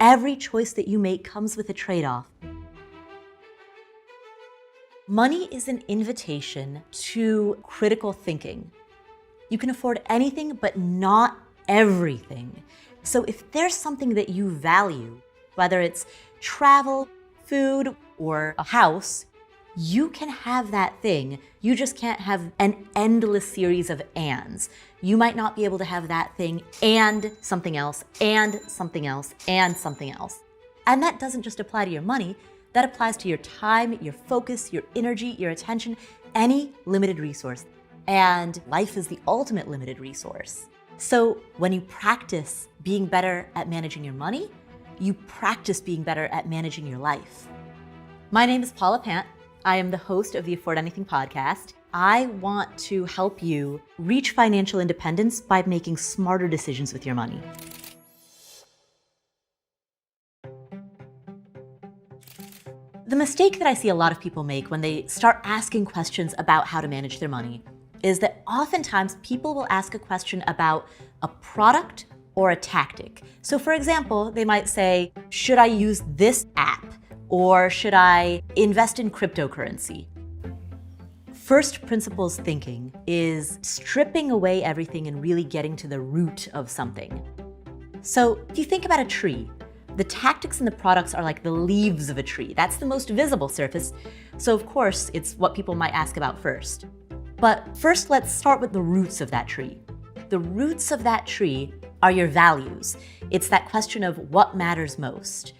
Every choice that you make comes with a trade-off. Money is an invitation to critical thinking. You can afford anything, but not everything. So if there's something that you value, whether it's travel, food, or a house, you can have that thing. You just can't have an endless series of ands. You might not be able to have that thing and something else, and something else, and something else. And that doesn't just apply to your money, that applies to your time, your focus, your energy, your attention, any limited resource. And life is the ultimate limited resource. So when you practice being better at managing your money, you practice being better at managing your life. My name is Paula Pant. I am the host of the Afford Anything podcast. I want to help you reach financial independence by making smarter decisions with your money. The mistake that I see a lot of people make when they start asking questions about how to manage their money is that oftentimes people will ask a question about a product or a tactic. So for example, they might say, should I use this app? Or should I invest in cryptocurrency? First principles thinking is stripping away everything and really getting to the root of something. So if you think about a tree, the tactics and the products are like the leaves of a tree. That's the most visible surface. So of course, it's what people might ask about first. But first, let's start with the roots of that tree. The roots of that tree are your values. It's that question of what matters most.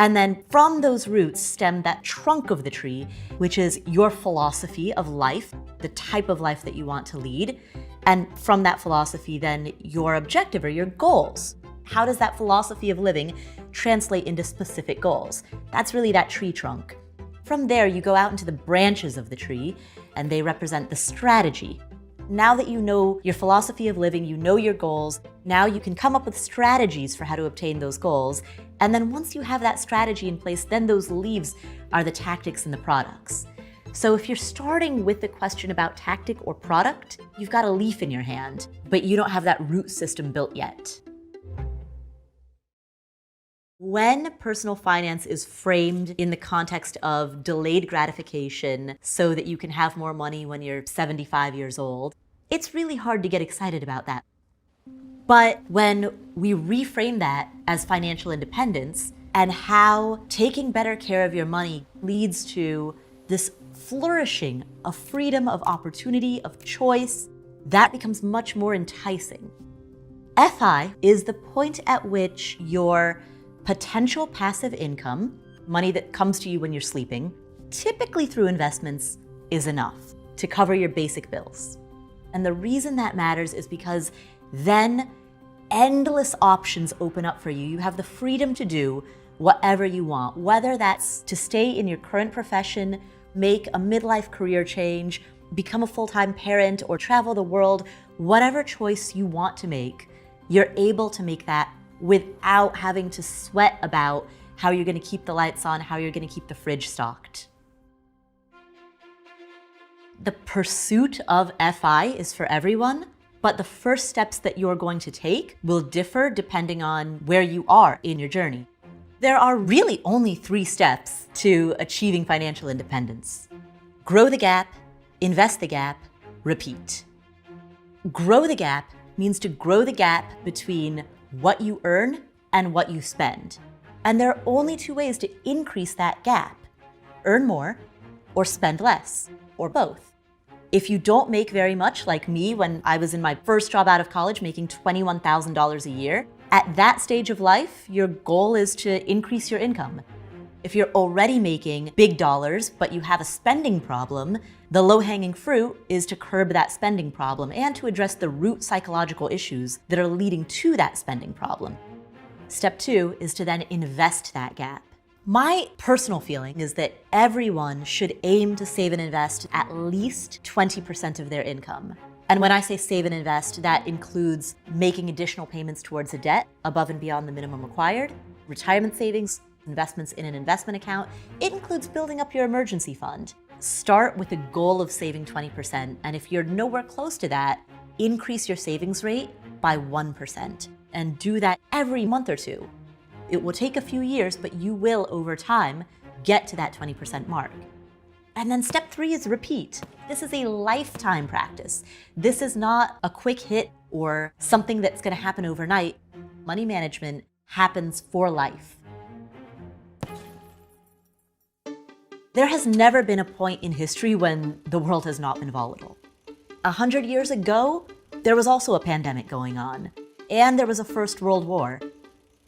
And then from those roots stem that trunk of the tree, which is your philosophy of life, the type of life that you want to lead. And from that philosophy, then your objective or your goals. How does that philosophy of living translate into specific goals? That's really that tree trunk. From there, you go out into the branches of the tree, and they represent the strategy. Now that you know your philosophy of living, you know your goals, now you can come up with strategies for how to obtain those goals. And then once you have that strategy in place, then those leaves are the tactics and the products. So if you're starting with the question about tactic or product, you've got a leaf in your hand, but you don't have that root system built yet. When personal finance is framed in the context of delayed gratification so that you can have more money when you're 75 years old, it's really hard to get excited about that. But when we reframe that as financial independence and how taking better care of your money leads to this flourishing of freedom, of opportunity, of choice, that becomes much more enticing. FI is the point at which your potential passive income, money that comes to you when you're sleeping, typically through investments, is enough to cover your basic bills. And the reason that matters is because then endless options open up for you. You have the freedom to do whatever you want, whether that's to stay in your current profession, make a midlife career change, become a full-time parent, or travel the world. Whatever choice you want to make, you're able to make that without having to sweat about how you're going to keep the lights on, how you're going to keep the fridge stocked. The pursuit of FI is for everyone, but the first steps that you're going to take will differ depending on where you are in your journey. There are really only 3 steps to achieving financial independence. Grow the gap, invest the gap, repeat. Grow the gap means to grow the gap between what you earn and what you spend. And there are only 2 ways to increase that gap: earn more or spend less, or both. If you don't make very much, like me when I was in my first job out of college making $21,000 a year, at that stage of life, your goal is to increase your income. If you're already making big dollars, but you have a spending problem, the low-hanging fruit is to curb that spending problem and to address the root psychological issues that are leading to that spending problem. Step 2 is to then invest that gap. My personal feeling is that everyone should aim to save and invest at least 20% of their income. And when I say save and invest, that includes making additional payments towards a debt above and beyond the minimum required, retirement savings, investments in an investment account. It includes building up your emergency fund. Start with a goal of saving 20%, and if you're nowhere close to that, increase your savings rate by 1%, and do that every month or 2. It will take a few years, but you will, over time, get to that 20% mark. And then step 3 is repeat. This is a lifetime practice. This is not a quick hit or something that's going to happen overnight. Money management happens for life. There has never been a point in history when the world has not been volatile. 100 years ago, there was also a pandemic going on, and there was a First World War.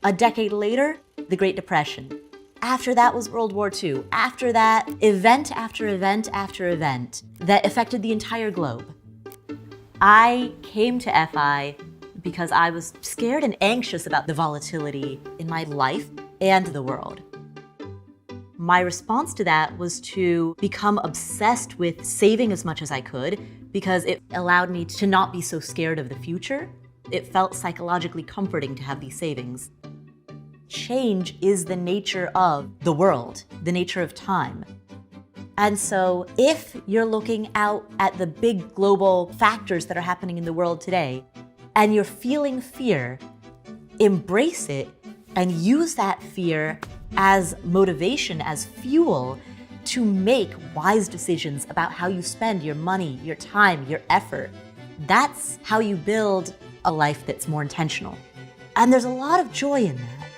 A decade later, the Great Depression. After that was World War II. After that, event after event after event that affected the entire globe. I came to FI because I was scared and anxious about the volatility in my life and the world. My response to that was to become obsessed with saving as much as I could because it allowed me to not be so scared of the future. It felt psychologically comforting to have these savings. Change is the nature of the world, the nature of time. And so if you're looking out at the big global factors that are happening in the world today, and you're feeling fear, embrace it and use that fear as motivation, as fuel to make wise decisions about how you spend your money, your time, your effort. That's how you build a life that's more intentional. And there's a lot of joy in that.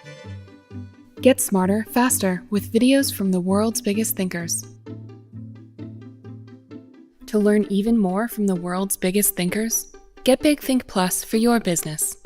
Get smarter, faster with videos from the world's biggest thinkers. To learn even more from the world's biggest thinkers, get Big Think Plus for your business.